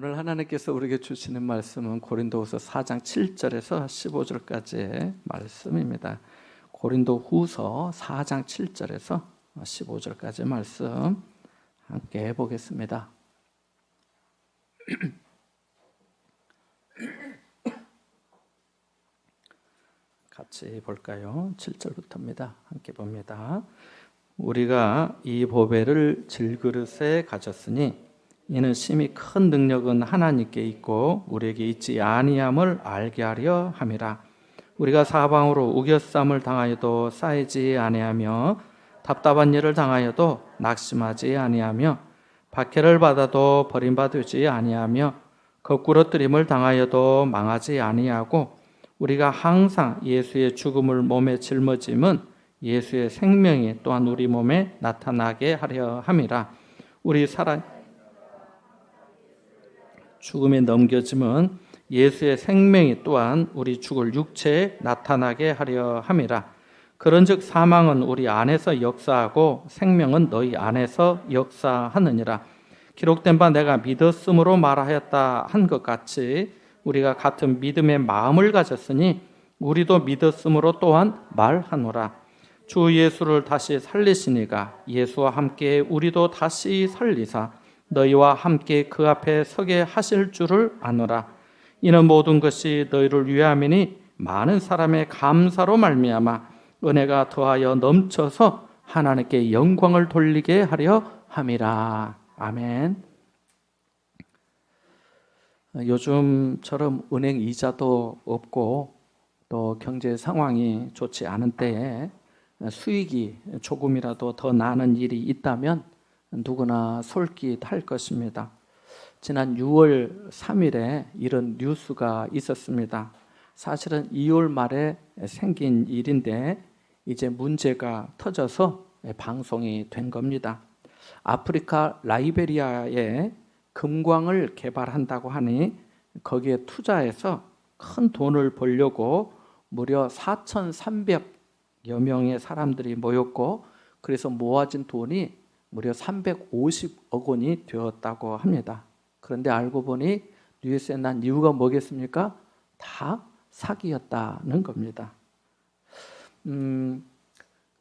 오늘 하나님께서 우리에게 주시는 말씀은 고린도후서 4장 7절에서 15절까지의 말씀입니다. 고린도후서 4장 7절에서 15절까지의 말씀 함께 해보겠습니다. 같이 볼까요? 7절부터입니다. 함께 봅니다. 우리가 이 보배를 질그릇에 가졌으니 이는 심히 큰 능력은 하나님께 있고 우리에게 있지 아니함을 알게 하려 함이라. 우리가 사방으로 우겨쌈을 당하여도 쌓이지 아니하며 답답한 일을 당하여도 낙심하지 아니하며 박해를 받아도 버림받지 아니하며 거꾸러뜨림을 당하여도 망하지 아니하고 우리가 항상 예수의 죽음을 몸에 짊어짐은 예수의 생명이 또한 우리 몸에 나타나게 하려 함이라. 우리 죽음에 넘겨짐은 예수의 생명이 또한 우리 죽을 육체에 나타나게 하려 함이라. 그런즉 사망은 우리 안에서 역사하고 생명은 너희 안에서 역사하느니라. 기록된 바 내가 믿었으므로 말하였다 한 것 같이 우리가 같은 믿음의 마음을 가졌으니 우리도 믿었으므로 또한 말하노라. 주 예수를 다시 살리시니가 예수와 함께 우리도 다시 살리사 너희와 함께 그 앞에 서게 하실 줄을 아노라. 이는 모든 것이 너희를 위함이니 많은 사람의 감사로 말미암아 은혜가 더하여 넘쳐서 하나님께 영광을 돌리게 하려 함이라. 아멘. 요즘처럼 은행 이자도 없고 또 경제 상황이 좋지 않은 때에 수익이 조금이라도 더 나는 일이 있다면 누구나 솔깃할 것입니다. 지난 6월 3일에 이런 뉴스가 있었습니다. 사실은 2월 말에 생긴 일인데 이제 문제가 터져서 방송이 된 겁니다. 아프리카 라이베리아에 금광을 개발한다고 하니 거기에 투자해서 큰 돈을 벌려고 무려 4,300여 명의 사람들이 모였고 그래서 모아진 돈이 무려 350억 원이 되었다고 합니다. 그런데 알고 보니 뉴스에 난 이유가 뭐겠습니까? 다 사기였다는 겁니다.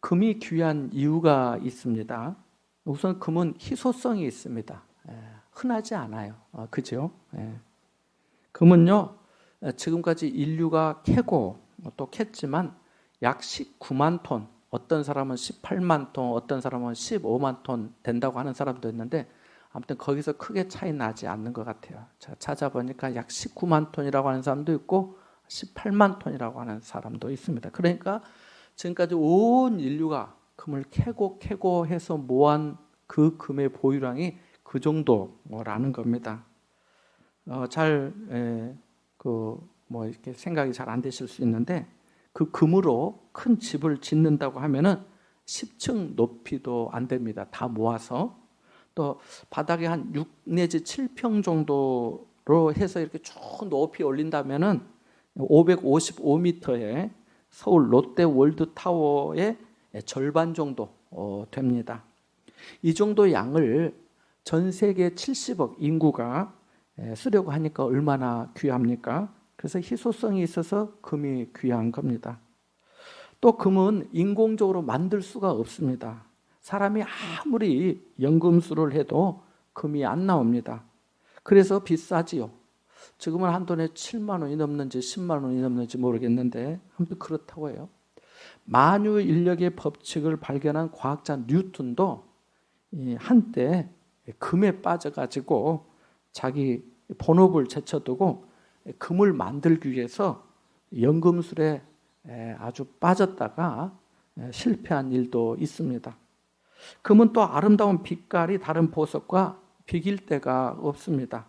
금이 귀한 이유가 있습니다. 우선 금은 희소성이 있습니다. 흔하지 않아요. 그죠? 금은요, 지금까지 인류가 캐고 또 캤지만 약 19만 톤, 어떤 사람은 18만 톤, 어떤 사람은 15만 톤 된다고 하는 사람도 있는데 아무튼 거기서 크게 차이 나지 않는 것 같아요. 제가 찾아보니까 약 19만 톤이라고 하는 사람도 있고 18만 톤이라고 하는 사람도 있습니다. 그러니까 지금까지 온 인류가 금을 캐고 해서 모은 그 금의 보유량이 그 정도라는 겁니다. 이렇게 생각이 잘 안 되실 수 있는데 그 금으로 큰 집을 짓는다고 하면은 10층 높이도 안 됩니다. 다 모아서 또 바닥에 한 6 내지 7평 정도로 해서 이렇게 쭉 높이 올린다면은 555m의 서울 롯데 월드 타워의 절반 정도 됩니다. 이 정도 양을 전 세계 70억 인구가 쓰려고 하니까 얼마나 귀합니까? 그래서 희소성이 있어서 금이 귀한 겁니다. 또 금은 인공적으로 만들 수가 없습니다. 사람이 아무리 연금술을 해도 금이 안 나옵니다. 그래서 비싸지요. 지금은 한 돈에 7만 원이 넘는지 10만 원이 넘는지 모르겠는데 아무튼 그렇다고 해요. 만유인력의 법칙을 발견한 과학자 뉴턴도 한때 금에 빠져가지고 자기 본업을 제쳐두고 금을 만들기 위해서 연금술에 아주 빠졌다가 실패한 일도 있습니다. 금은 또 아름다운 빛깔이 다른 보석과 비길 데가 없습니다.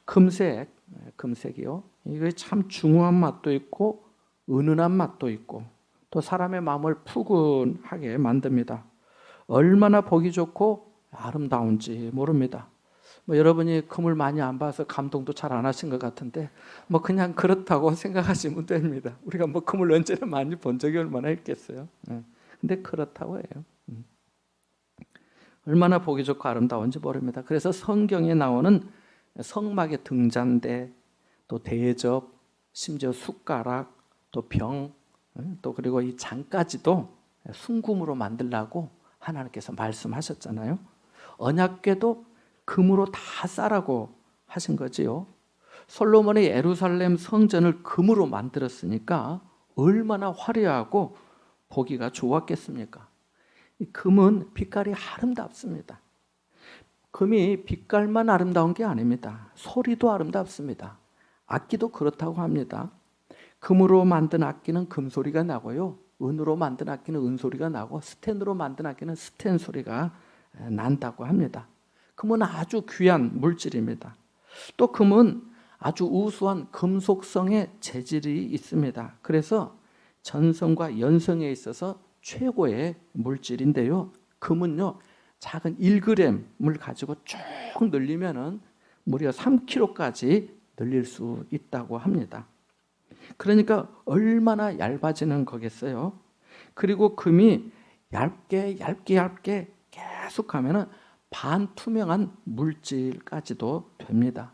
금색이요. 이게 참 중후한 맛도 있고 은은한 맛도 있고 또 사람의 마음을 푸근하게 만듭니다. 얼마나 보기 좋고 아름다운지 모릅니다. 여러분이 금을 많이 안 봐서 감동도 잘 안 하신 것 같은데 그냥 그렇다고 생각하시면 됩니다. 우리가 금을 언제나 많이 본 적이 얼마나 있겠어요. 근데 그렇다고 해요. 얼마나 보기 좋고 아름다운지 모릅니다. 그래서 성경에 나오는 성막의 등잔대, 또 대접, 심지어 숟가락, 또 병, 또 그리고 이 잔까지도 순금으로 만들라고 하나님께서 말씀하셨잖아요. 언약궤도 금으로 다 싸라고 하신 거지요. 솔로몬이 예루살렘 성전을 금으로 만들었으니까 얼마나 화려하고 보기가 좋았겠습니까? 이 금은 빛깔이 아름답습니다. 금이 빛깔만 아름다운 게 아닙니다. 소리도 아름답습니다. 악기도 그렇다고 합니다. 금으로 만든 악기는 금소리가 나고요. 은으로 만든 악기는 은소리가 나고 스텐으로 만든 악기는 스텐 소리가 난다고 합니다. 금은 아주 귀한 물질입니다. 또 금은 아주 우수한 금속성의 재질이 있습니다. 그래서 전성과 연성에 있어서 최고의 물질인데요. 금은요, 작은 1g을 가지고 쭉 늘리면은 무려 3kg까지 늘릴 수 있다고 합니다. 그러니까 얼마나 얇아지는 거겠어요. 그리고 금이 얇게 계속 하면은 반투명한 물질까지도 됩니다.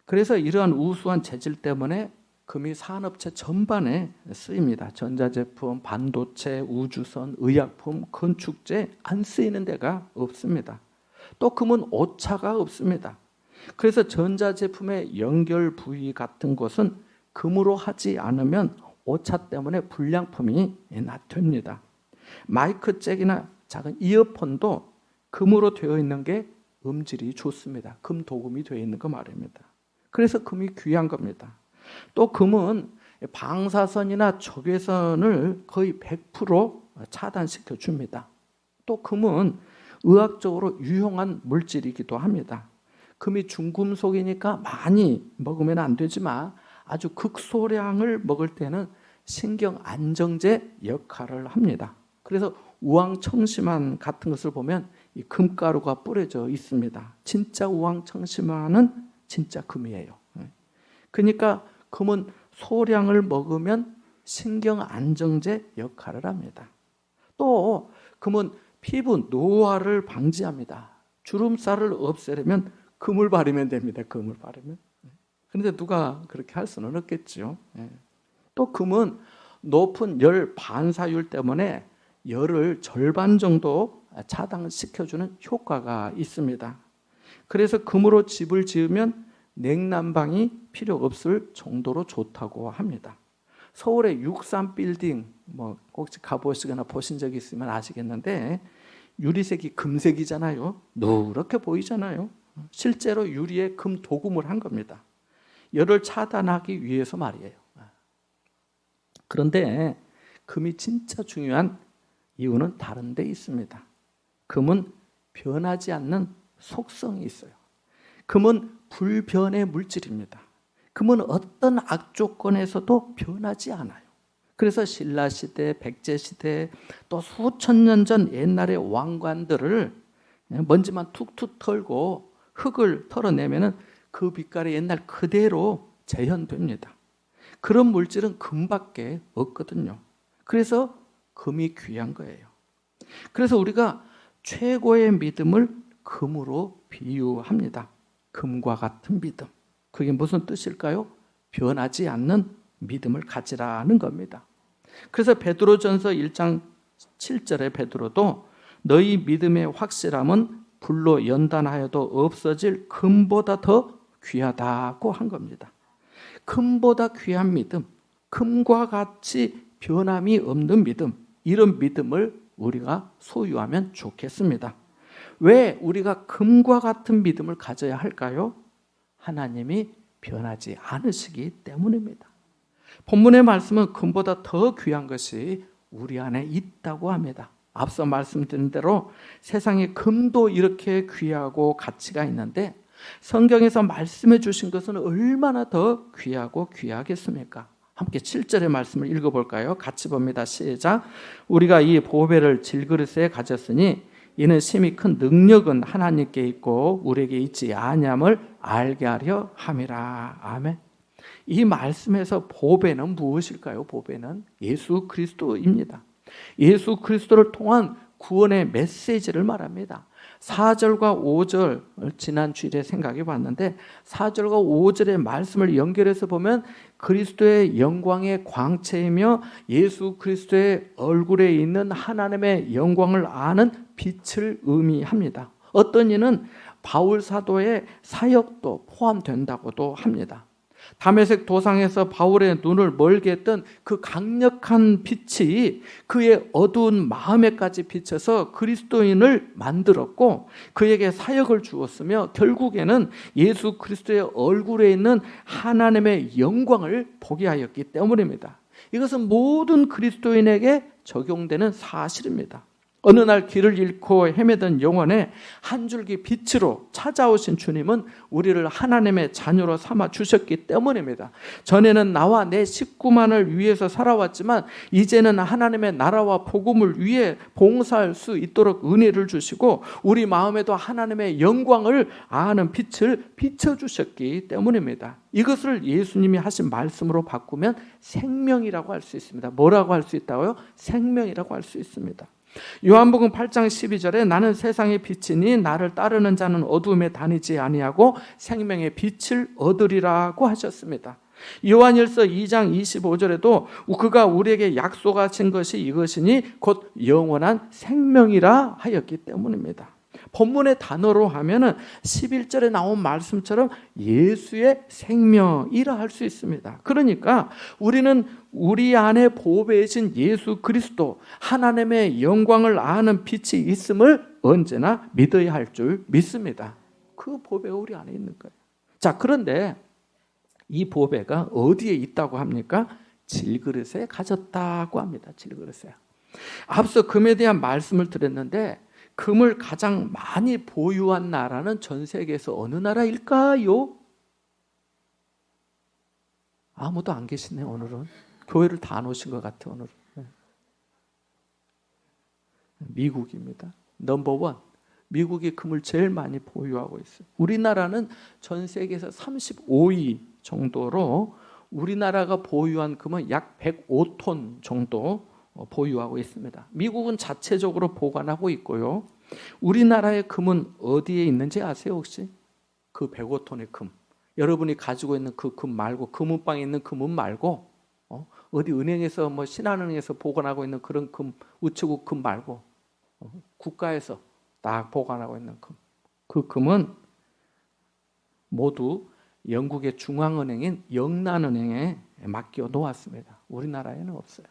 그래서 이러한 우수한 재질 때문에 금이 산업체 전반에 쓰입니다. 전자제품, 반도체, 우주선, 의약품, 건축재 안 쓰이는 데가 없습니다. 또 금은 오차가 없습니다. 그래서 전자제품의 연결 부위 같은 것은 금으로 하지 않으면 오차 때문에 불량품이 됩니다. 마이크 잭이나 작은 이어폰도 금으로 되어 있는 게 음질이 좋습니다. 금 도금이 되어 있는 거 말입니다. 그래서 금이 귀한 겁니다. 또 금은 방사선이나 적외선을 거의 100% 차단시켜 줍니다. 또 금은 의학적으로 유용한 물질이기도 합니다. 금이 중금속이니까 많이 먹으면 안 되지만 아주 극소량을 먹을 때는 신경 안정제 역할을 합니다. 그래서 우황청심환 같은 것을 보면 이 금가루가 뿌려져 있습니다. 진짜 우황청심환은 진짜 금이에요. 그러니까 금은 소량을 먹으면 신경 안정제 역할을 합니다. 또 금은 피부 노화를 방지합니다. 주름살을 없애려면 금을 바르면 됩니다. 금을 바르면. 그런데 누가 그렇게 할 수는 없겠죠. 또 금은 높은 열 반사율 때문에 열을 절반 정도 차단시켜주는 효과가 있습니다. 그래서 금으로 집을 지으면 냉난방이 필요 없을 정도로 좋다고 합니다. 서울의 63빌딩 혹시 가보시거나 보신 적이 있으면 아시겠는데 유리색이 금색이잖아요. 노랗게 보이잖아요. 실제로 유리에 금 도금을 한 겁니다. 열을 차단하기 위해서 말이에요. 그런데 금이 진짜 중요한 이유는 다른 데 있습니다. 금은 변하지 않는 속성이 있어요. 금은 불변의 물질입니다. 금은 어떤 악조건에서도 변하지 않아요. 그래서 신라시대, 백제시대 또 수천 년 전 옛날의 왕관들을 먼지만 툭툭 털고 흙을 털어내면 그 빛깔이 옛날 그대로 재현됩니다. 그런 물질은 금밖에 없거든요. 그래서 금이 귀한 거예요. 그래서 우리가 최고의 믿음을 금으로 비유합니다. 금과 같은 믿음. 그게 무슨 뜻일까요? 변하지 않는 믿음을 가지라는 겁니다. 그래서 베드로전서 1장 7절에 베드로도 너희 믿음의 확실함은 불로 연단하여도 없어질 금보다 더 귀하다고 한 겁니다. 금보다 귀한 믿음, 금과 같이 변함이 없는 믿음, 이런 믿음을 우리가 소유하면 좋겠습니다. 왜 우리가 금과 같은 믿음을 가져야 할까요? 하나님이 변하지 않으시기 때문입니다. 본문의 말씀은 금보다 더 귀한 것이 우리 안에 있다고 합니다. 앞서 말씀드린 대로 세상에 금도 이렇게 귀하고 가치가 있는데 성경에서 말씀해 주신 것은 얼마나 더 귀하고 귀하겠습니까? 함께 7절의 말씀을 읽어볼까요? 같이 봅니다. 시작. 우리가 이 보배를 질그릇에 가졌으니 이는 심히 큰 능력은 하나님께 있고 우리에게 있지 아니함을 알게 하려 함이라. 아멘. 이 말씀에서 보배는 무엇일까요? 보배는 예수 그리스도입니다. 예수 그리스도를 통한 구원의 메시지를 말합니다. 4절과 5절 지난 주일에 생각해 봤는데 4절과 5절의 말씀을 연결해서 보면 그리스도의 영광의 광채이며 예수 그리스도의 얼굴에 있는 하나님의 영광을 아는 빛을 의미합니다. 어떤 이는 바울 사도의 사역도 포함된다고도 합니다. 다메섹 도상에서 바울의 눈을 멀게 했던 그 강력한 빛이 그의 어두운 마음에까지 비쳐서 그리스도인을 만들었고 그에게 사역을 주었으며 결국에는 예수 그리스도의 얼굴에 있는 하나님의 영광을 보게 하였기 때문입니다. 이것은 모든 그리스도인에게 적용되는 사실입니다. 어느 날 길을 잃고 헤매던 영혼에 한 줄기 빛으로 찾아오신 주님은 우리를 하나님의 자녀로 삼아 주셨기 때문입니다. 전에는 나와 내 식구만을 위해서 살아왔지만 이제는 하나님의 나라와 복음을 위해 봉사할 수 있도록 은혜를 주시고 우리 마음에도 하나님의 영광을 아는 빛을 비춰주셨기 때문입니다. 이것을 예수님이 하신 말씀으로 바꾸면 생명이라고 할 수 있습니다. 뭐라고 할 수 있다고요? 생명이라고 할 수 있습니다. 요한복음 8장 12절에 나는 세상의 빛이니 나를 따르는 자는 어두움에 다니지 아니하고 생명의 빛을 얻으리라고 하셨습니다. 요한일서 2장 25절에도 그가 우리에게 약속하신 것이 이것이니 곧 영원한 생명이라 하였기 때문입니다. 본문의 단어로 하면은 11절에 나온 말씀처럼 예수의 생명이라 할 수 있습니다. 그러니까 우리는 우리 안에 보배이신 예수 그리스도 하나님의 영광을 아는 빛이 있음을 언제나 믿어야 할 줄 믿습니다. 그 보배가 우리 안에 있는 거예요. 자, 그런데 이 보배가 어디에 있다고 합니까? 질그릇에 가졌다고 합니다. 질그릇에. 앞서 금에 대한 말씀을 드렸는데 금을 가장 많이 보유한 나라는 전 세계에서 어느 나라일까요? 아무도 안 계시네요. 오늘은 교회를 다 안 오신 것 같아요. 오늘은 미국입니다. 넘버원. 미국이 금을 제일 많이 보유하고 있어요. 우리나라는 전 세계에서 35위 정도로 우리나라가 보유한 금은 약 105톤 정도 보유하고 있습니다. 미국은 자체적으로 보관하고 있고요. 우리나라의 금은 어디에 있는지 아세요 혹시? 그 105톤의 금. 여러분이 가지고 있는 그 금 말고 금은방에 있는 금은 말고 어디 은행에서 신한은행에서 보관하고 있는 그런 금 우체국 금 말고 국가에서 딱 보관하고 있는 금. 그 금은 모두 영국의 중앙은행인 영란은행에 맡겨 놓았습니다. 우리나라에는 없어요.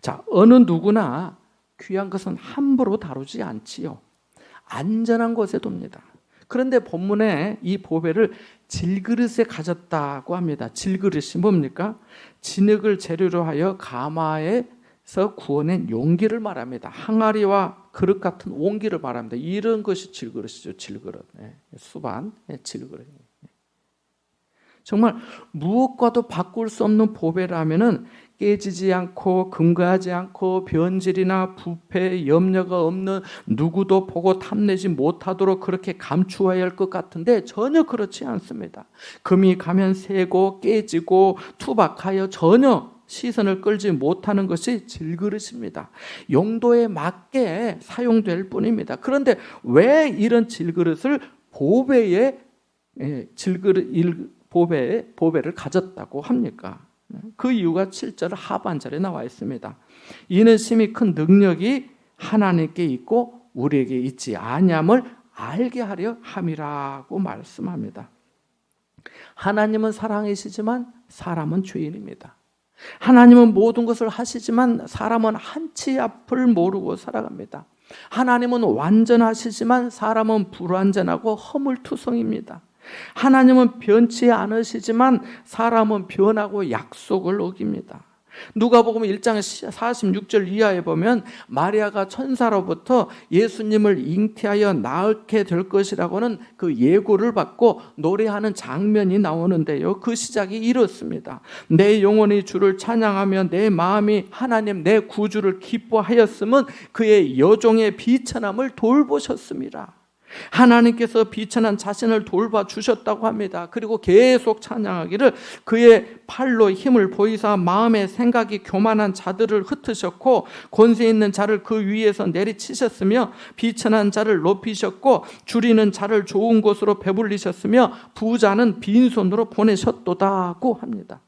자, 어느 누구나 귀한 것은 함부로 다루지 않지요. 안전한 곳에 둡니다. 그런데 본문에 이 보배를 질그릇에 가졌다고 합니다. 질그릇이 뭡니까? 진흙을 재료로 하여 가마에서 구워낸 용기를 말합니다. 항아리와 그릇 같은 온기를 말합니다. 이런 것이 질그릇이죠. 질그릇. 수반, 질그릇. 정말 무엇과도 바꿀 수 없는 보배라면은 깨지지 않고 금가하지 않고 변질이나 부패, 염려가 없는 누구도 보고 탐내지 못하도록 그렇게 감추어야 할 것 같은데 전혀 그렇지 않습니다. 금이 가면 새고 깨지고 투박하여 전혀 시선을 끌지 못하는 것이 질그릇입니다. 용도에 맞게 사용될 뿐입니다. 그런데 왜 이런 질그릇을 보배의 보배를 가졌다고 합니까? 그 이유가 7절 하반절에 나와 있습니다. 이는 심히 큰 능력이 하나님께 있고 우리에게 있지 아니함을 알게 하려 함이라고 말씀합니다. 하나님은 사랑이시지만 사람은 죄인입니다. 하나님은 모든 것을 하시지만 사람은 한치 앞을 모르고 살아갑니다. 하나님은 완전하시지만 사람은 불완전하고 허물투성입니다. 하나님은 변치 않으시지만 사람은 변하고 약속을 어깁니다. 누가복음 1장 46절 이하에 보면 마리아가 천사로부터 예수님을 잉태하여 낳게 될 것이라고는 그 예고를 받고 노래하는 장면이 나오는데요. 그 시작이 이렇습니다. 내 영혼이 주를 찬양하며 내 마음이 하나님 내 구주를 기뻐하였음은 그의 여종의 비천함을 돌보셨습니다. 하나님께서 비천한 자신을 돌봐주셨다고 합니다. 그리고 계속 찬양하기를 그의 팔로 힘을 보이사 마음의 생각이 교만한 자들을 흩으셨고 권세 있는 자를 그 위에서 내리치셨으며 비천한 자를 높이셨고 줄이는 자를 좋은 곳으로 배불리셨으며 부자는 빈손으로 보내셨도다고 합니다.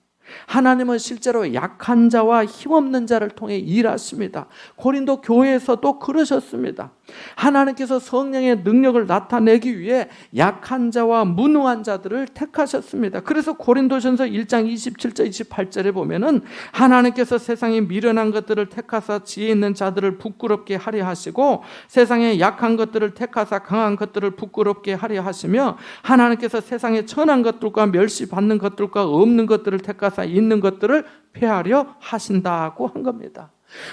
하나님은 실제로 약한 자와 힘없는 자를 통해 일하십니다. 고린도 교회에서도 그러셨습니다. 하나님께서 성령의 능력을 나타내기 위해 약한 자와 무능한 자들을 택하셨습니다. 그래서 고린도전서 1장 27절 28절에 보면은 하나님께서 세상에 미련한 것들을 택하사 지혜 있는 자들을 부끄럽게 하려 하시고 세상에 약한 것들을 택하사 강한 것들을 부끄럽게 하려 하시며 하나님께서 세상에 천한 것들과 멸시받는 것들과 없는 것들을 택하사 있는 것들을 폐하려 하신다고 한 겁니다.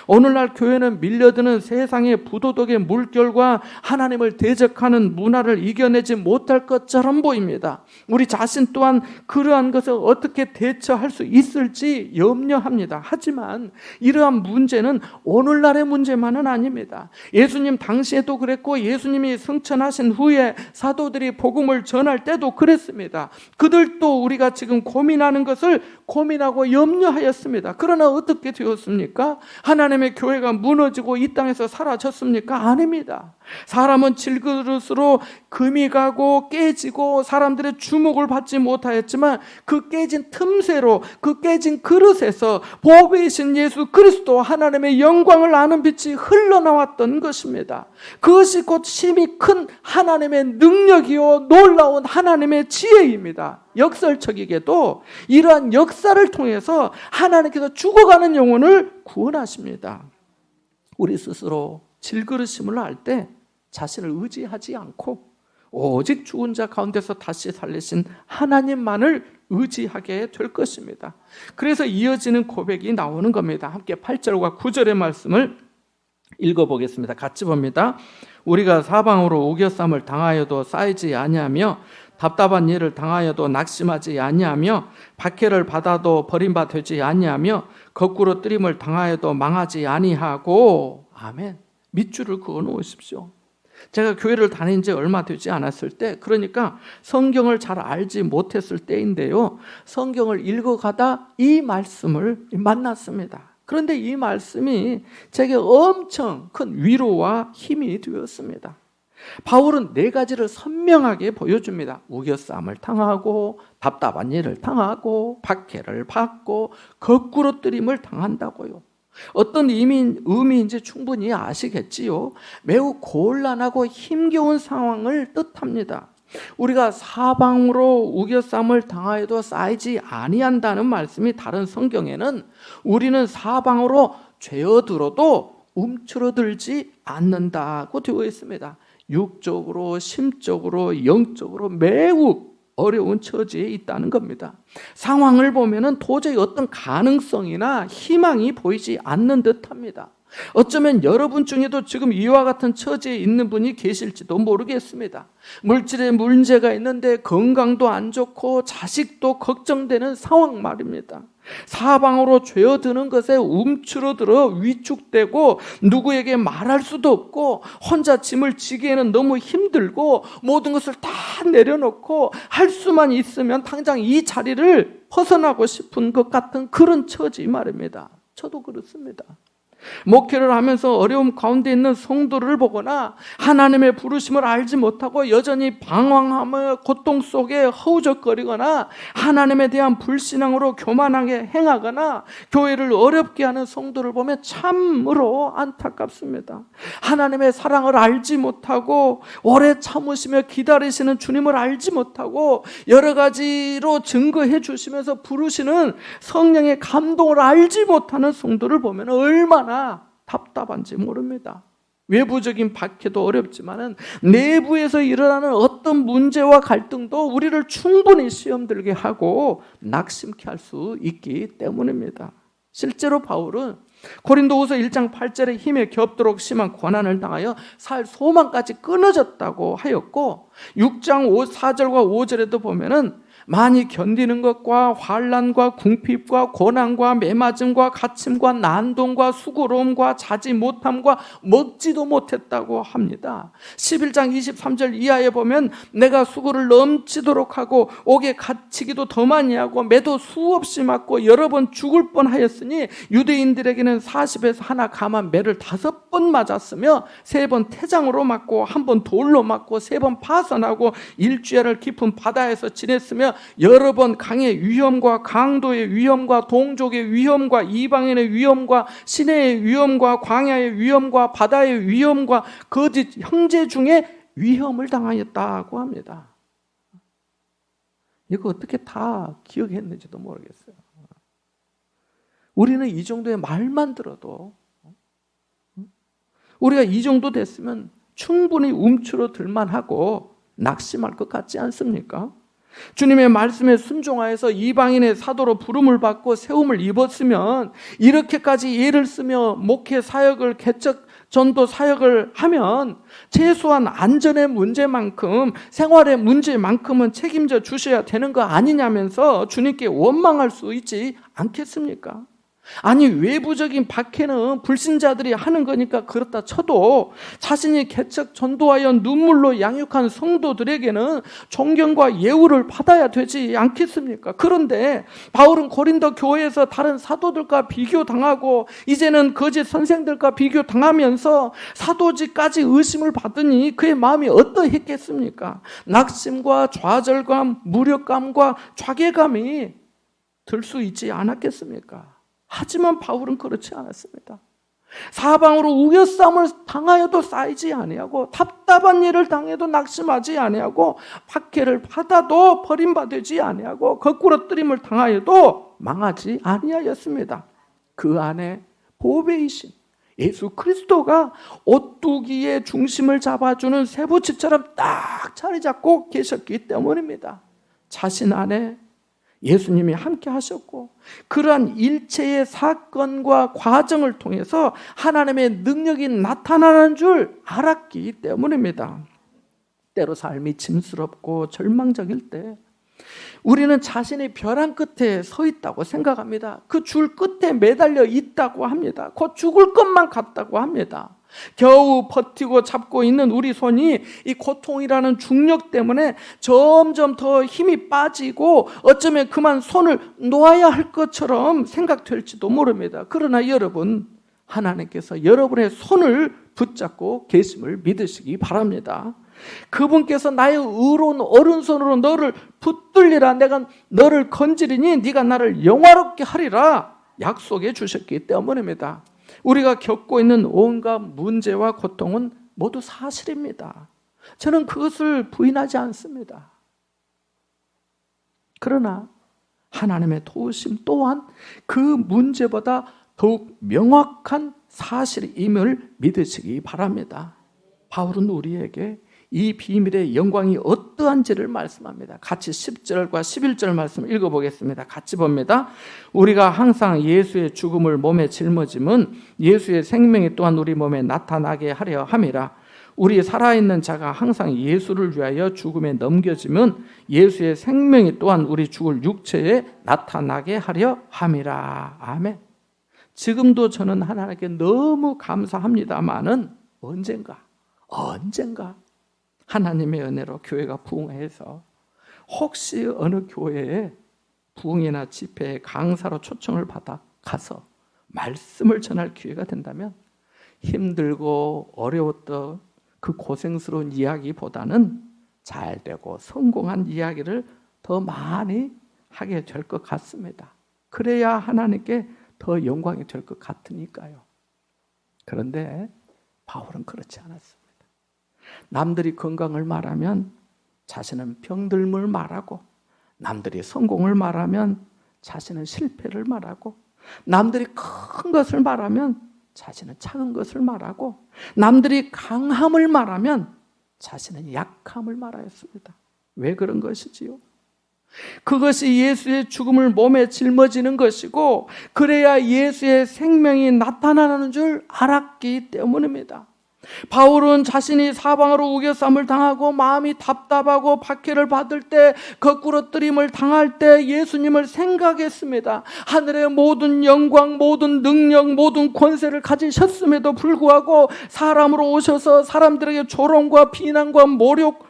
오늘날 교회는 밀려드는 세상의 부도덕의 물결과 하나님을 대적하는 문화를 이겨내지 못할 것처럼 보입니다. 우리 자신 또한 그러한 것을 어떻게 대처할 수 있을지 염려합니다. 하지만 이러한 문제는 오늘날의 문제만은 아닙니다. 예수님 당시에도 그랬고 예수님이 승천하신 후에 사도들이 복음을 전할 때도 그랬습니다. 그들도 우리가 지금 고민하는 것을 고민하고 염려하였습니다. 그러나 어떻게 되었습니까? 하나님의 교회가 무너지고 이 땅에서 사라졌습니까? 아닙니다. 사람은 질그릇으로 금이 가고 깨지고 사람들의 주목을 받지 못하였지만 그 깨진 틈새로 그 깨진 그릇에서 보배이신 예수 그리스도 하나님의 영광을 아는 빛이 흘러나왔던 것입니다. 그것이 곧 힘이 큰 하나님의 능력이요 놀라운 하나님의 지혜입니다. 역설적이게도 이러한 역사를 통해서 하나님께서 죽어가는 영혼을 구원하십니다. 우리 스스로 질그릇임을 알 때 자신을 의지하지 않고 오직 죽은 자 가운데서 다시 살리신 하나님만을 의지하게 될 것입니다. 그래서 이어지는 고백이 나오는 겁니다. 함께 8절과 9절의 말씀을 읽어보겠습니다. 같이 봅니다. 우리가 사방으로 우겨쌈을 당하여도 쌓이지 아니하며 답답한 일을 당하여도 낙심하지 아니하며 박해를 받아도 버림받 되지 아니하며 거꾸로 뜨림을 당하여도 망하지 아니하고 아멘. 밑줄을 그어 놓으십시오. 제가 교회를 다닌 지 얼마 되지 않았을 때 그러니까 성경을 잘 알지 못했을 때인데요. 성경을 읽어가다 이 말씀을 만났습니다. 그런데 이 말씀이 제게 엄청 큰 위로와 힘이 되었습니다. 바울은 네 가지를 선명하게 보여줍니다. 우겨쌈을 당하고 답답한 일을 당하고 박해를 받고 거꾸로 뜨림을 당한다고요. 어떤 의미인지 충분히 아시겠지요. 매우 곤란하고 힘겨운 상황을 뜻합니다. 우리가 사방으로 우겨쌈을 당하여도 쌓이지 아니한다는 말씀이 다른 성경에는 우리는 사방으로 죄어들어도 움츠러들지 않는다고 되어 있습니다. 육적으로, 심적으로, 영적으로 매우 어려운 처지에 있다는 겁니다. 상황을 보면은 도저히 어떤 가능성이나 희망이 보이지 않는 듯합니다. 어쩌면 여러분 중에도 지금 이와 같은 처지에 있는 분이 계실지도 모르겠습니다. 물질에 문제가 있는데 건강도 안 좋고 자식도 걱정되는 상황 말입니다. 사방으로 죄어드는 것에 움츠러들어 위축되고 누구에게 말할 수도 없고 혼자 짐을 지기에는 너무 힘들고 모든 것을 다 내려놓고 할 수만 있으면 당장 이 자리를 벗어나고 싶은 것 같은 그런 처지 말입니다. 저도 그렇습니다. 목회를 하면서 어려움 가운데 있는 성도를 보거나 하나님의 부르심을 알지 못하고 여전히 방황하며 고통 속에 허우적거리거나 하나님에 대한 불신앙으로 교만하게 행하거나 교회를 어렵게 하는 성도를 보면 참으로 안타깝습니다. 하나님의 사랑을 알지 못하고 오래 참으시며 기다리시는 주님을 알지 못하고 여러 가지로 증거해 주시면서 부르시는 성령의 감동을 알지 못하는 성도를 보면 얼마나 답답한지 모릅니다. 외부적인 박해도 어렵지만 내부에서 일어나는 어떤 문제와 갈등도 우리를 충분히 시험들게 하고 낙심케 할 수 있기 때문입니다. 실제로 바울은 고린도후서 1장 8절에 힘에 겹도록 심한 고난을 당하여 살 소망까지 끊어졌다고 하였고 6장 4절과 5절에도 보면은 많이 견디는 것과 환난과 궁핍과 고난과 매맞음과 갇힘과 난동과 수고로움과 자지 못함과 먹지도 못했다고 합니다. 11장 23절 이하에 보면 내가 수고를 넘치도록 하고 옥에 갇히기도 더 많이 하고 매도 수없이 맞고 여러 번 죽을 뻔하였으니 유대인들에게는 40에서 하나 감한 매를 5번 맞았으며 3번 태장으로 맞고 1번 돌로 맞고 3번 파선하고 일주일을 깊은 바다에서 지냈으며 여러 번 강의 위험과 강도의 위험과 동족의 위험과 이방인의 위험과 시내의 위험과 광야의 위험과 바다의 위험과 거짓 형제 중에 위험을 당하였다고 합니다. 이거 어떻게 다 기억했는지도 모르겠어요. 우리는 이 정도의 말만 들어도, 우리가 이 정도 됐으면 충분히 움츠러들만 하고 낙심할 것 같지 않습니까? 주님의 말씀에 순종하여서 이방인의 사도로 부름을 받고 세움을 입었으면 이렇게까지 애를 쓰며 목회 사역을 개척 전도 사역을 하면 최소한 안전의 문제만큼 생활의 문제만큼은 책임져 주셔야 되는 거 아니냐면서 주님께 원망할 수 있지 않겠습니까? 아니 외부적인 박해는 불신자들이 하는 거니까 그렇다 쳐도 자신이 개척 전도하여 눈물로 양육한 성도들에게는 존경과 예우를 받아야 되지 않겠습니까? 그런데 바울은 고린도 교회에서 다른 사도들과 비교당하고 이제는 거짓 선생들과 비교당하면서 사도직까지 의심을 받으니 그의 마음이 어떠했겠습니까? 낙심과 좌절감, 무력감과 좌괴감이 들 수 있지 않았겠습니까? 하지만 바울은 그렇지 않았습니다. 사방으로 우겨싸움을 당하여도 쌓이지 아니하고 답답한 일을 당해도 낙심하지 아니하고 박해를 받아도 버림받지 아니하고 거꾸로뜨림을 당하여도 망하지 아니하였습니다. 그 안에 보배이신 예수 그리스도가 오뚜기의 중심을 잡아주는 세부치처럼 딱 자리 잡고 계셨기 때문입니다. 자신 안에 예수님이 함께 하셨고 그러한 일체의 사건과 과정을 통해서 하나님의 능력이 나타나는 줄 알았기 때문입니다. 때로 삶이 짐스럽고 절망적일 때 우리는 자신의 벼랑 끝에 서 있다고 생각합니다. 그 줄 끝에 매달려 있다고 합니다. 곧 죽을 것만 같다고 합니다. 겨우 버티고 잡고 있는 우리 손이 이 고통이라는 중력 때문에 점점 더 힘이 빠지고 어쩌면 그만 손을 놓아야 할 것처럼 생각될지도 모릅니다. 그러나 여러분, 하나님께서 여러분의 손을 붙잡고 계심을 믿으시기 바랍니다. 그분께서 나의 의로운 오른손으로 너를 붙들리라, 내가 너를 건지리니 네가 나를 영화롭게 하리라 약속해 주셨기 때문입니다. 우리가 겪고 있는 온갖 문제와 고통은 모두 사실입니다. 저는 그것을 부인하지 않습니다. 그러나 하나님의 도우심 또한 그 문제보다 더욱 명확한 사실임을 믿으시기 바랍니다. 바울은 우리에게 이 비밀의 영광이 어떠한지를 말씀합니다. 같이 10절과 11절 말씀을 읽어보겠습니다. 같이 봅니다. 우리가 항상 예수의 죽음을 몸에 짊어짐은 예수의 생명이 또한 우리 몸에 나타나게 하려 함이라. 우리 살아있는 자가 항상 예수를 위하여 죽음에 넘겨지면 예수의 생명이 또한 우리 죽을 육체에 나타나게 하려 함이라. 아멘. 지금도 저는 하나님께 너무 감사합니다마는 언젠가 하나님의 은혜로 교회가 부흥해서 혹시 어느 교회에 부흥이나 집회에 강사로 초청을 받아 가서 말씀을 전할 기회가 된다면 힘들고 어려웠던 그 고생스러운 이야기보다는 잘 되고 성공한 이야기를 더 많이 하게 될 것 같습니다. 그래야 하나님께 더 영광이 될 것 같으니까요. 그런데 바울은 그렇지 않았습니다. 남들이 건강을 말하면 자신은 병들음을 말하고, 남들이 성공을 말하면 자신은 실패를 말하고, 남들이 큰 것을 말하면 자신은 작은 것을 말하고, 남들이 강함을 말하면 자신은 약함을 말하였습니다. 왜 그런 것이지요? 그것이 예수의 죽음을 몸에 짊어지는 것이고 그래야 예수의 생명이 나타나는 줄 알았기 때문입니다. 바울은 자신이 사방으로 우겨쌈을 당하고 마음이 답답하고 박해를 받을 때, 거꾸로 뜨림을 당할 때 예수님을 생각했습니다. 하늘의 모든 영광, 모든 능력, 모든 권세를 가지셨음에도 불구하고 사람으로 오셔서 사람들에게 조롱과 비난과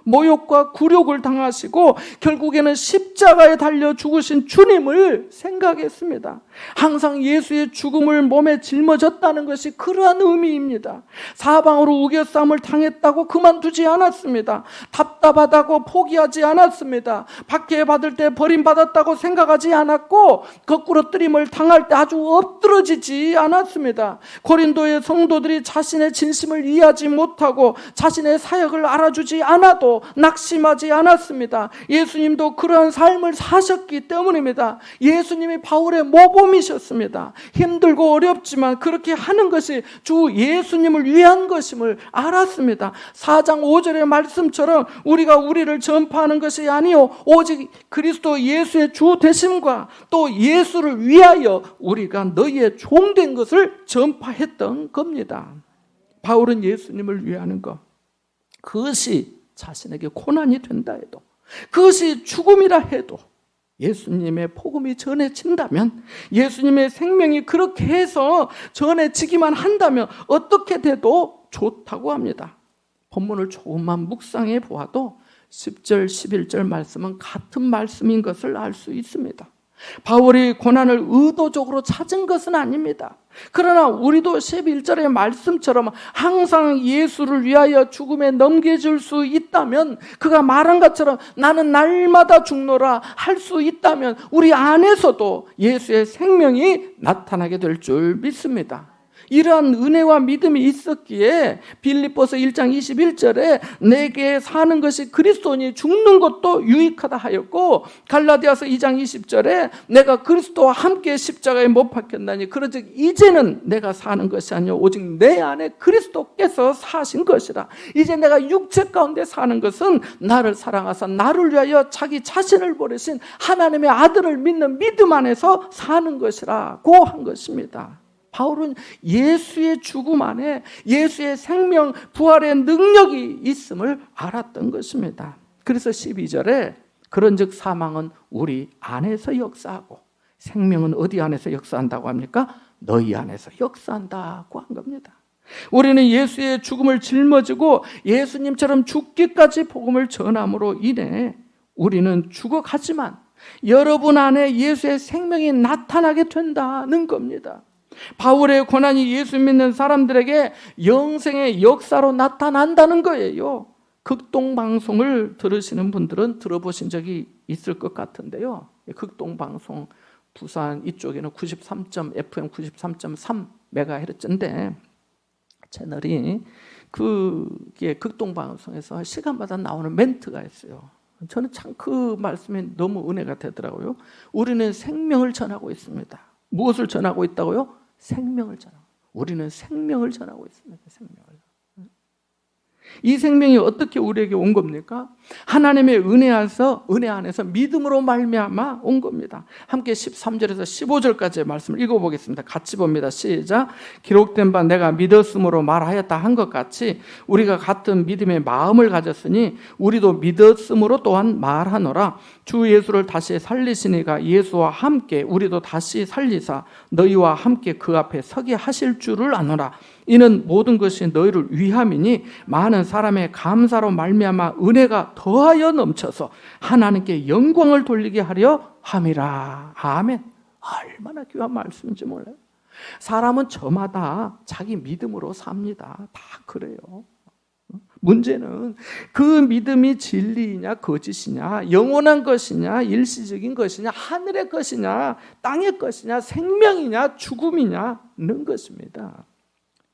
모욕과 굴욕을 당하시고 결국에는 십자가에 달려 죽으신 주님을 생각했습니다. 항상 예수의 죽음을 몸에 짊어졌다는 것이 그러한 의미입니다. 사방으로 우겨쌈을 당했다고 그만두지 않았습니다. 답답하다고 포기하지 않았습니다. 박해받을 때 버림받았다고 생각하지 않았고, 거꾸로 뜨림을 당할 때 아주 엎드러지지 않았습니다. 고린도의 성도들이 자신의 진심을 이해하지 못하고 자신의 사역을 알아주지 않아도 낙심하지 않았습니다. 예수님도 그러한 삶을 사셨기 때문입니다. 예수님이 바울의 모범이셨습니다. 힘들고 어렵지만 그렇게 하는 것이 주 예수님을 위한 것임을 알았습니다. 4장 5절의 말씀처럼 우리가 우리를 전파하는 것이 아니요 오직 그리스도 예수의 주 되심과 또 예수를 위하여 우리가 너희의 종된 것을 전파했던 겁니다. 바울은 예수님을 위하는 것, 그것이 자신에게 고난이 된다 해도, 그것이 죽음이라 해도 예수님의 복음이 전해진다면, 예수님의 생명이 그렇게 해서 전해지기만 한다면 어떻게 돼도 좋다고 합니다. 본문을 조금만 묵상해 보아도 10절, 11절 말씀은 같은 말씀인 것을 알 수 있습니다. 바울이 고난을 의도적으로 찾은 것은 아닙니다. 그러나 우리도 11절의 말씀처럼 항상 예수를 위하여 죽음에 넘겨줄 수 있다면, 그가 말한 것처럼 나는 날마다 죽노라 할 수 있다면 우리 안에서도 예수의 생명이 나타나게 될 줄 믿습니다. 이러한 은혜와 믿음이 있었기에 빌립보서 1장 21절에 내게 사는 것이 그리스도니 죽는 것도 유익하다 하였고, 갈라디아서 2장 20절에 내가 그리스도와 함께 십자가에 못 박혔나니 그러즉 이제는 내가 사는 것이 아니요 오직 내 안에 그리스도께서 사신 것이라. 이제 내가 육체 가운데 사는 것은 나를 사랑하사 나를 위하여 자기 자신을 버리신 하나님의 아들을 믿는 믿음 안에서 사는 것이라고 한 것입니다. 바울은 예수의 죽음 안에 예수의 생명, 부활의 능력이 있음을 알았던 것입니다. 그래서 12절에 그런즉 사망은 우리 안에서 역사하고 생명은 어디 안에서 역사한다고 합니까? 너희 안에서 역사한다고 한 겁니다. 우리는 예수의 죽음을 짊어지고 예수님처럼 죽기까지 복음을 전함으로 인해 우리는 죽어가지만 여러분 안에 예수의 생명이 나타나게 된다는 겁니다. 바울의 고난이 예수 믿는 사람들에게 영생의 역사로 나타난다는 거예요. 극동방송을 들으시는 분들은 들어보신 적이 있을 것 같은데요. 극동방송 부산 이쪽에는 FM 93.3MHz인데 채널이 그게 극동방송에서 시간마다 나오는 멘트가 있어요. 저는 참 그 말씀이 너무 은혜가 되더라고요. 우리는 생명을 전하고 있습니다. 무엇을 전하고 있다고요? 생명을 전하고. 우리는 생명을 전하고 있습니다. 생명을. 이 생명이 어떻게 우리에게 온 겁니까? 하나님의 은혜 안에서 믿음으로 말미암아 온 겁니다. 함께 13절에서 15절까지의 말씀을 읽어보겠습니다. 같이 봅니다. 시작. 기록된 바 내가 믿었으므로 말하였다 한 것 같이 우리가 같은 믿음의 마음을 가졌으니 우리도 믿었으므로 또한 말하노라. 주 예수를 다시 살리시니가 예수와 함께 우리도 다시 살리사 너희와 함께 그 앞에 서게 하실 줄을 아노라. 이는 모든 것이 너희를 위함이니 많은 사람의 감사로 말미암아 은혜가 더하여 넘쳐서 하나님께 영광을 돌리게 하려 함이라. 아멘. 얼마나 귀한 말씀인지 몰라요. 사람은 저마다 자기 믿음으로 삽니다. 다 그래요. 문제는 그 믿음이 진리이냐 거짓이냐, 영원한 것이냐 일시적인 것이냐, 하늘의 것이냐 땅의 것이냐, 생명이냐 죽음이냐는 것입니다.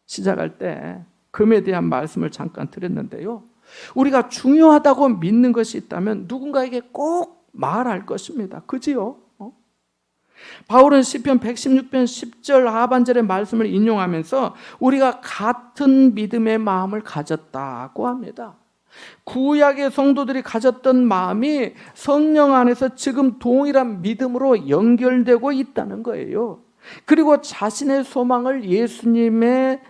시작할 때 금에 대한 말씀을 잠깐 드렸는데요. 우리가 중요하다고 믿는 것이 있다면 누군가에게 꼭 말할 것입니다. 그지요? 바울은 시편 116편 10절 하반절의 말씀을 인용하면서 우리가 같은 믿음의 마음을 가졌다고 합니다. 구약의 성도들이 가졌던 마음이 성령 안에서 지금 동일한 믿음으로 연결되고 있다는 거예요. 그리고 자신의 소망을 예수님의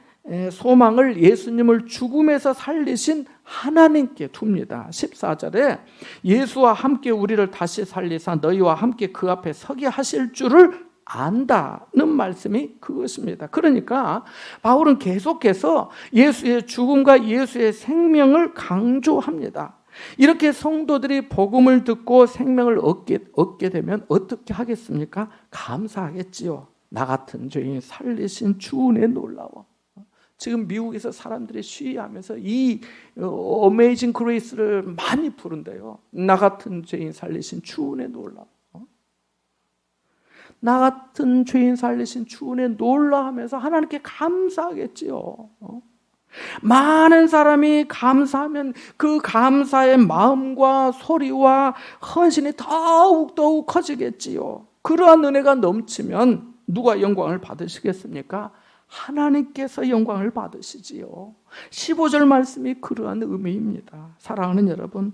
소망을 예수님을 죽음에서 살리신 하나님께 둡니다. 14절에 예수와 함께 우리를 다시 살리사 너희와 함께 그 앞에 서게 하실 줄을 안다는 말씀이 그것입니다. 그러니까 바울은 계속해서 예수의 죽음과 예수의 생명을 강조합니다. 이렇게 성도들이 복음을 듣고 생명을 얻게 되면 어떻게 하겠습니까? 감사하겠지요. 나 같은 죄인 살리신 주 은혜 놀라워. 지금 미국에서 사람들이 시위하면서 이 어메이징 그레이스를 많이 부른대요. 나 같은 죄인 살리신 주 은혜 놀라워. 나 같은 죄인 살리신 주 은혜 놀라하면서 하나님께 감사하겠지요. 많은 사람이 감사하면 그 감사의 마음과 소리와 헌신이 더욱 커지겠지요. 그러한 은혜가 넘치면 누가 영광을 받으시겠습니까? 하나님께서 영광을 받으시지요. 15절 말씀이 그러한 의미입니다. 사랑하는 여러분,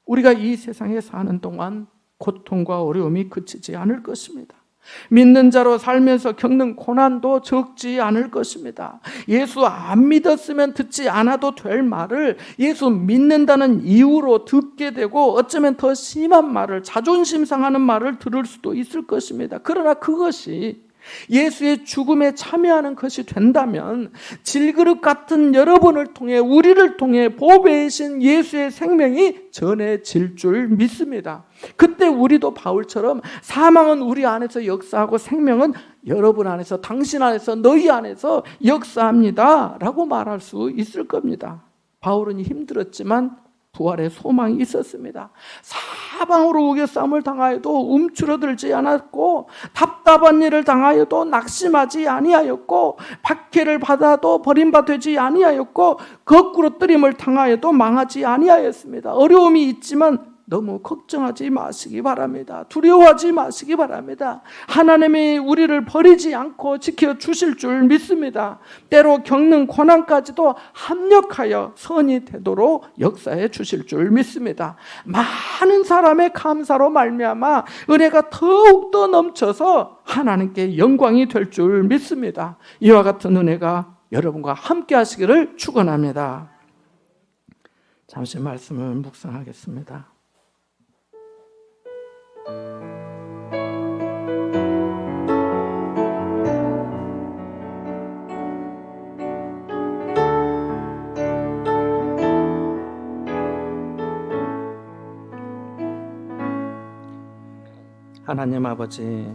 우리가 이 세상에 사는 동안 고통과 어려움이 그치지 않을 것입니다. 믿는 자로 살면서 겪는 고난도 적지 않을 것입니다. 예수 안 믿었으면 듣지 않아도 될 말을 예수 믿는다는 이유로 듣게 되고 어쩌면 더 심한 말을, 자존심 상하는 말을 들을 수도 있을 것입니다. 그러나 그것이 예수의 죽음에 참여하는 것이 된다면 질그릇 같은 여러분을 통해, 우리를 통해 보배이신 예수의 생명이 전해질 줄 믿습니다. 그때 우리도 바울처럼 사망은 우리 안에서 역사하고 생명은 여러분 안에서, 당신 안에서, 너희 안에서 역사합니다 라고 말할 수 있을 겁니다. 바울은 힘들었지만 부활의 소망이 있었습니다. 사방으로 우겨싸움을 당하여도 움츠러들지 않았고, 답답한 일을 당하여도 낙심하지 아니하였고, 박해를 받아도 버림받지 아니하였고, 거꾸로 뜨림을 당하여도 망하지 아니하였습니다. 어려움이 있지만 너무 걱정하지 마시기 바랍니다. 두려워하지 마시기 바랍니다. 하나님이 우리를 버리지 않고 지켜주실 줄 믿습니다. 때로 겪는 고난까지도 합력하여 선이 되도록 역사해 주실 줄 믿습니다. 많은 사람의 감사로 말미암아 은혜가 더욱더 넘쳐서 하나님께 영광이 될 줄 믿습니다. 이와 같은 은혜가 여러분과 함께 하시기를 축원합니다. 잠시 말씀을 묵상하겠습니다. 하나님 아버지,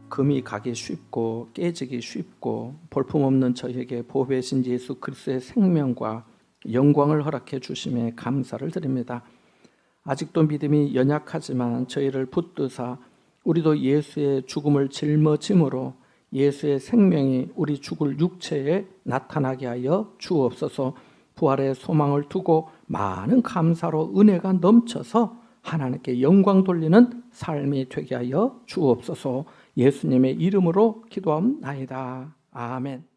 금이 가기 쉽고 깨지기 쉽고 볼품없는 저에게 보배신 예수 그리스도의 생명과 영광을 허락해 주심에 감사를 드립니다. 아직도 믿음이 연약하지만 저희를 붙드사 우리도 예수의 죽음을 짊어짐으로 예수의 생명이 우리 죽을 육체에 나타나게 하여 주옵소서. 부활의 소망을 두고 많은 감사로 은혜가 넘쳐서 하나님께 영광 돌리는 삶이 되게 하여 주옵소서. 예수님의 이름으로 기도합나이다. 아멘.